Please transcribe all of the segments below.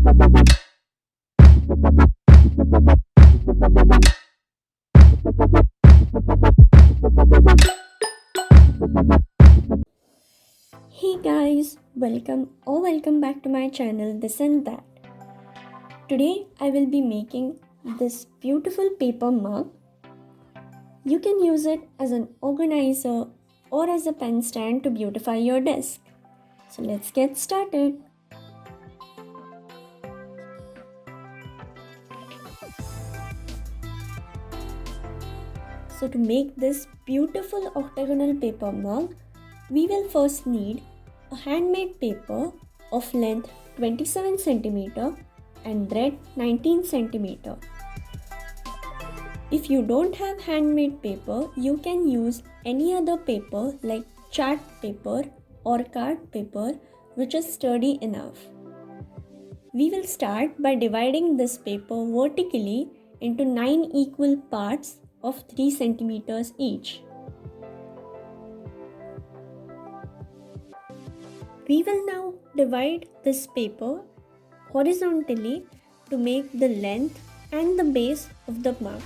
Hey guys, welcome back to my channel This and That. Today I will be making this beautiful paper mug. You can use it as an organizer or as a pen stand to beautify your desk. So let's get started. So to make this beautiful octagonal paper mug, we will first need a handmade paper of length 27 cm and breadth 19 cm. If you don't have handmade paper, you can use any other paper like chart paper or card paper which is sturdy enough. We will start by dividing this paper vertically into 9 equal parts of 3 cm each. We will now divide this paper horizontally to make the length and the base of the mug.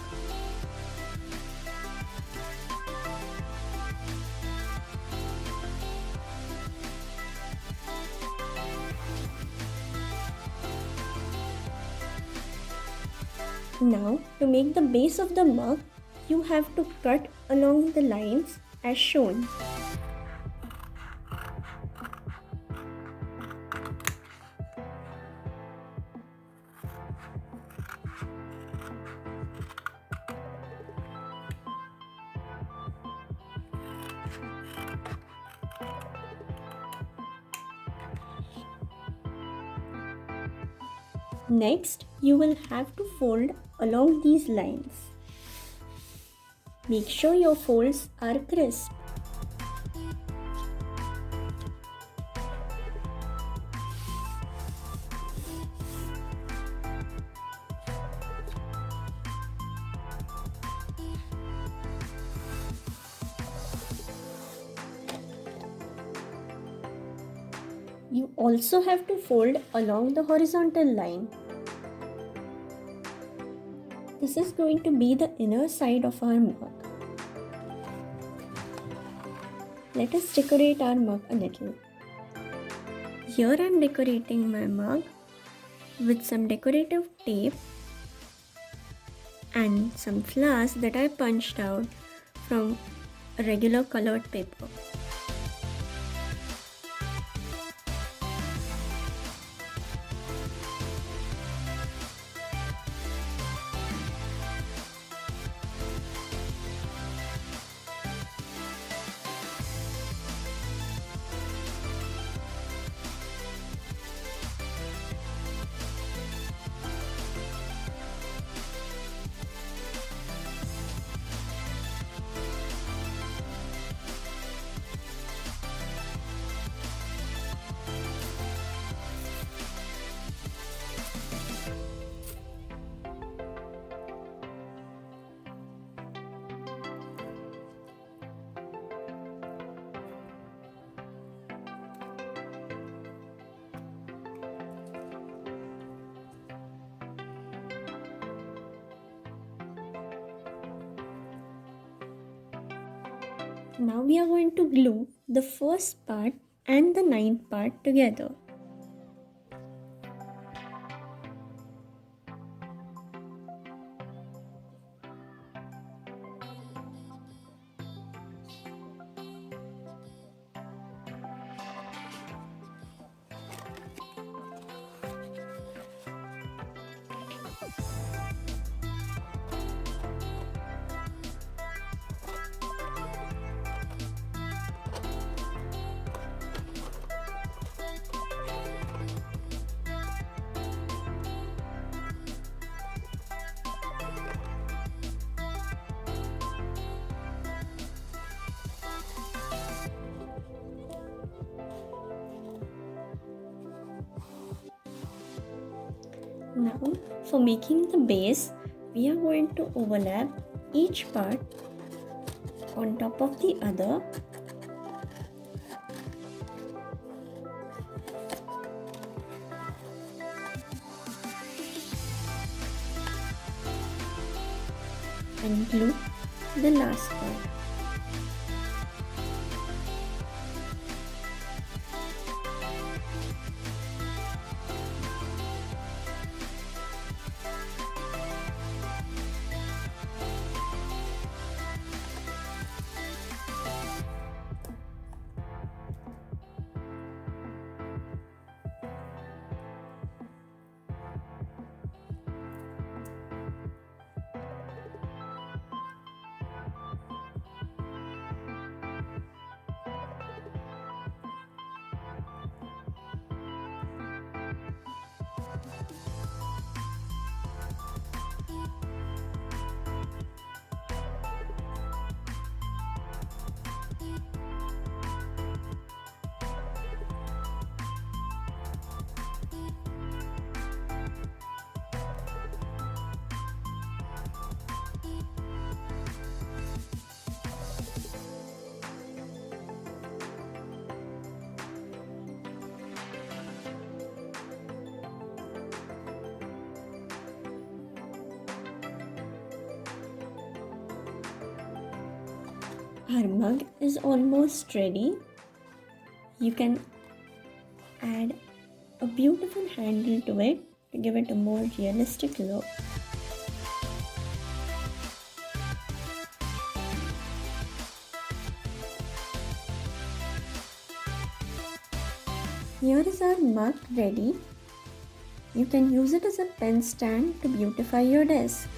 Now, to make the base of the mug, you have to cut along the lines as shown. Next, you will have to fold along these lines. Make sure your folds are crisp. You also have to fold along the horizontal line. This is going to be the inner side of our mug. Let us decorate our mug a little. Here I am decorating my mug with some decorative tape and some flowers that I punched out from a regular colored paper. Now we are going to glue the first part and the ninth part together. Now, for making the base, we are going to overlap each part on top of the other. and glue the last part. Our mug is almost ready. You can add a beautiful handle to it to give it a more realistic look. Here is our mug ready. You can use it as a pen stand to beautify your desk.